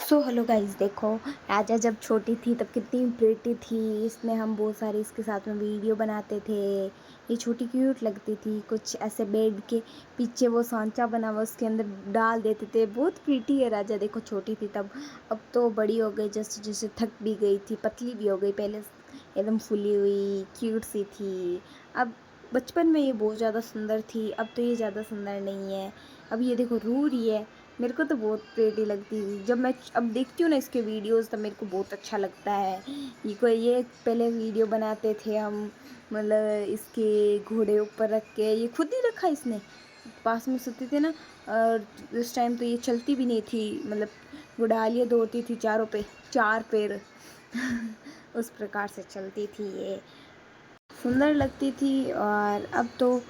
So hello guys, देखो राजा जब छोटी थी तब कितनी प्रिटी थी। इसमें हम बहुत सारे इसके साथ में वीडियो बनाते थे। ये छोटी क्यूट लगती थी। कुछ ऐसे बेड के पीछे वो सांचा बना हुआ उसके अंदर डाल देते थे। बहुत प्रिटी है राजा, देखो छोटी थी तब। अब तो बड़ी हो गई, जैसे जैसे थक भी गई थी, पतली भी हो गई। पहले एकदम फुली हुई क्यूट सी थी। अब बचपन में ये बहुत ज़्यादा सुंदर थी, अब तो ये ज़्यादा सुंदर नहीं है। अब ये देखो रो रही है। मेरे को तो बहुत प्रेटी लगती थी। जब मैं अब देखती हूँ ना इसके वीडियोस, तब मेरे को बहुत अच्छा लगता है। ये पहले वीडियो बनाते थे हम, मतलब इसके घोड़े ऊपर रख के। ये खुद ही रखा इसने, पास में सोते थे ना। और उस टाइम तो ये चलती भी नहीं थी, मतलब वो डालियाँ दौड़ती थी चारों पे, चार पैर उस प्रकार से चलती थी ये, सुंदर लगती थी। और अब तो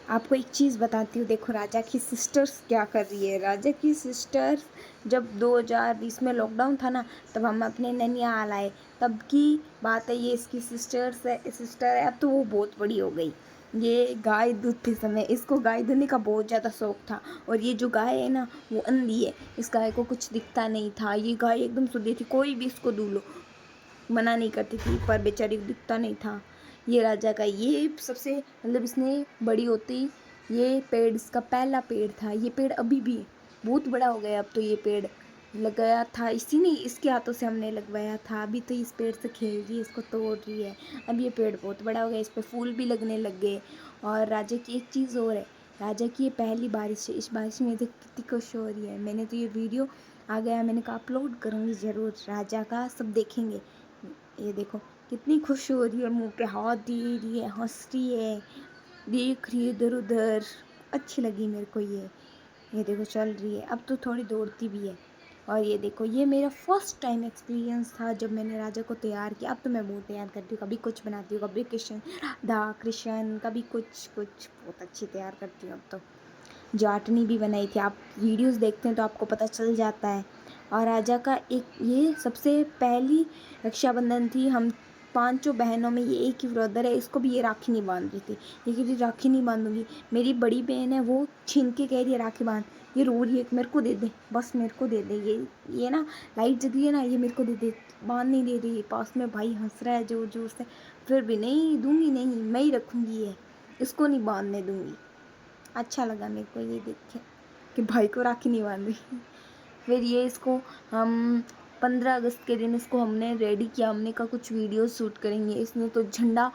आपको एक चीज़ बताती हूँ। देखो राजा की सिस्टर्स क्या कर रही है। राजा की सिस्टर्स, जब 2020 में लॉकडाउन था ना, तब हम अपने ननिहाल आए, तब की बात है। ये इसकी सिस्टर है। अब तो वो बहुत बड़ी हो गई। ये गाय दूधते समय इसको गाय दूधने का बहुत ज़्यादा शौक था। और ये जो गाय है ना, वो अंधी है। इस गाय को कुछ दिखता नहीं था। ये गाय एकदम सुधी थी, कोई भी इसको दूह लो मना नहीं करती थी, पर बेचारी को दिखता नहीं था। ये राजा का ये सबसे, मतलब इसने बड़ी होती, ये पेड़ इसका पहला पेड़ था। ये पेड़ अभी भी बहुत बड़ा हो गया। अब तो ये पेड़ लगाया था इसी ने, इसके हाथों से हमने लगवाया था। अभी तो इस पेड़ से खेल रही है, इसको तोड़ रही है। अब ये पेड़ बहुत बड़ा हो गया, इस पर फूल भी लगने लग गए। और राजा की एक चीज़ और है, राजा की ये पहली बारिश है। इस बारिश में देख कितनी खुश हो रही है। मैंने तो ये वीडियो आ गया, मैंने कहा अपलोड करूँगी ज़रूर। राजा का सब देखेंगे। ये देखो कितनी खुश हो रही है, मुंह पे हाथ दे रही है, हंस रही है, देख रही है इधर उधर। अच्छी लगी मेरे को ये देखो चल रही है। अब तो थोड़ी दौड़ती भी है। और ये देखो, ये मेरा फर्स्ट टाइम एक्सपीरियंस था जब मैंने राजा को तैयार किया। अब तो मैं बहुत तैयार करती हूँ, कभी कुछ बनाती हूँ, कभी कृष्ण राधा कृष्ण, कभी कुछ कुछ बहुत अच्छी तैयार करती हूँ। अब तो जाटनी भी बनाई थी। आप वीडियोस देखते हैं तो आपको पता चल जाता है। और राजा का एक ये सबसे पहली रक्षाबंधन थी। हम पांचों बहनों में ये एक ही ब्रदर है, इसको भी ये राखी नहीं बांध रही थी। ये कह रही राखी नहीं बांधूंगी। मेरी बड़ी बहन है, वो छीन के कह रही है राखी बांध। ये रो रही है, मेरे को दे दे, बस मेरे को दे दे। ये ना लाइट जगी है ना, ये मेरे को दे दे, बांध नहीं दे रही। पास में भाई हंस रहा है जोर जोर से, फिर भी नहीं दूंगी, नहीं मैं ही रखूंगी, ये इसको नहीं बांधने दूंगी। अच्छा लगा मेरे को ये देख के कि भाई को राखी नहीं बांध रही। फिर ये इसको हम 15 अगस्त के दिन इसको हमने रेडी किया। हमने कहा कुछ वीडियो शूट करेंगे। इसने तो झंडा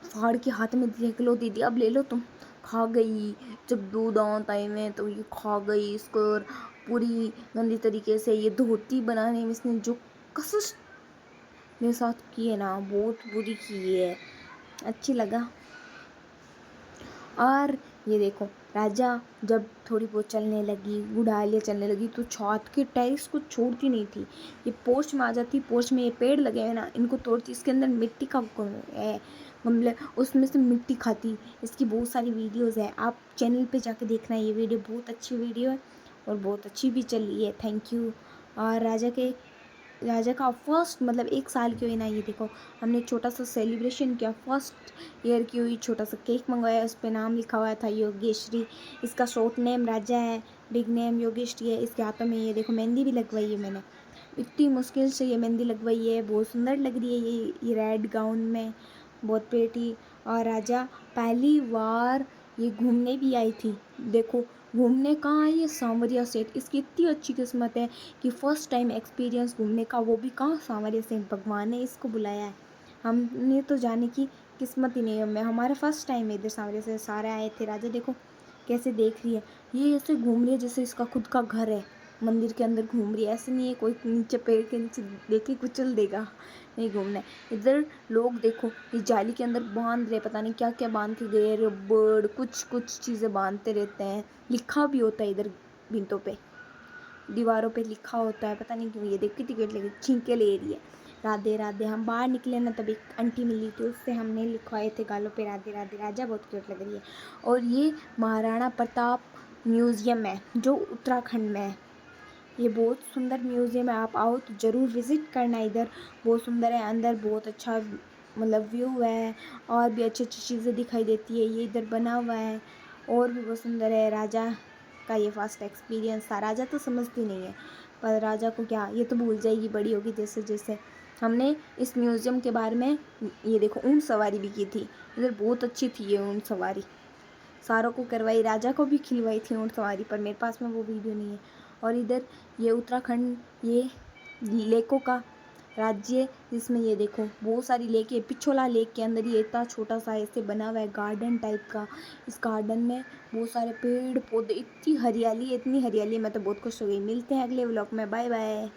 फाड़ के हाथ में दिया, लो दीदी अब ले लो तुम। खा गई। जब दूध दांत आए में तो ये खा गई इसको। और पूरी गंदी तरीके से ये धोती बनाने में इसने जो कसर मेरे साथ की है ना, बहुत बुरी की है। अच्छी लगा। और ये देखो राजा जब थोड़ी बहुत चलने लगी, गुड़ालियाँ चलने लगी, तो छत के टाइल्स को छोड़ती नहीं थी। ये पोर्च में आ जाती। पोर्च में ये पेड़ लगे हैं ना, इनको तोड़ती। इसके अंदर मिट्टी का है गमले, उसमें से मिट्टी खाती। इसकी बहुत सारी वीडियोस है, आप चैनल पे जाके देखना। ये वीडियो बहुत अच्छी वीडियो है और बहुत अच्छी भी चली है। Thank you. और राजा का फर्स्ट, मतलब 1 साल की हुई ना, ये देखो हमने छोटा सा सेलिब्रेशन किया। फर्स्ट ईयर की हुई, छोटा सा केक मंगवाया, उस पर नाम लिखा हुआ था योगेश्वरी। इसका शॉर्ट नेम राजा है, बिग नेम योगेश्वरी है। इसके हाथों में ये देखो मेहंदी भी लगवाई है मैंने। इतनी मुश्किल से ये मेहंदी लगवाई है, बहुत सुंदर लग रही है ये रेड गाउन में, बहुत प्रेटी। और राजा पहली बार ये घूमने भी आई थी। देखो घूमने कहाँ आई है, सांवरिया सेठ। इसकी इतनी अच्छी किस्मत है कि फ़र्स्ट टाइम एक्सपीरियंस घूमने का, वो भी कहाँ, सांवरिया सेठ। भगवान ने इसको बुलाया है। हमने तो जाने की किस्मत ही नहीं है। मैं हमारा फर्स्ट टाइम है इधर सांवरिया सेठ, सारे आए थे। राजा देखो कैसे देख रही है, ये ऐसे घूम रही है जैसे इसका खुद का घर है। मंदिर के अंदर घूम रही है, ऐसे नहीं है कोई नीचे पेड़ के नीचे देखे कुचल देगा, नहीं घूमना है। इधर लोग देखो ये जाली के अंदर बांध रहे, पता नहीं क्या क्या बांध के गए, रबड़ कुछ कुछ चीज़ें बांधते रहते हैं। लिखा भी होता है इधर भिंतों पे, दीवारों पे लिखा होता है, पता नहीं क्यों। ये देख के टिकट लगी, छींके ले रही है। राधे राधे। हम बाहर निकले ना, तब एक आंटी मिली थी, उससे हमने लिखवाए थे गालों पे राधे राधे। राजा बहुत क्यूट लग रही है। और ये महाराणा प्रताप म्यूज़ियम है जो उत्तराखंड में है। ये बहुत सुंदर म्यूज़ियम है, आप आओ तो ज़रूर विज़िट करना इधर। बहुत सुंदर है, अंदर बहुत अच्छा मतलब व्यू है, और भी अच्छी अच्छी चीज़ें दिखाई देती है। ये इधर बना हुआ है और भी बहुत सुंदर है। राजा का ये फर्स्ट एक्सपीरियंस था। राजा तो समझती नहीं है, पर राजा को क्या, ये तो भूल जाएगी बड़ी होगी जैसे जैसे। हमने इस म्यूज़ियम के बारे में ये देखो ऊँट सवारी भी की थी, इधर बहुत अच्छी थी ये ऊँट सवारी, सारों को करवाई, राजा को भी खिलवाई थी ऊँट सवारी, पर मेरे पास में वो वीडियो नहीं है। और इधर ये उत्तराखंड, ये लेकों का राज्य, जिसमें ये देखो बहुत सारी लेक है। पिछोला लेक के अंदर ये इतना छोटा सा ऐसे बना हुआ है गार्डन टाइप का। इस गार्डन में बहुत सारे पेड़ पौधे, इतनी हरियाली, इतनी हरियाली, मैं तो बहुत खुश हो गई। मिलते हैं अगले व्लॉग में, बाय बाय।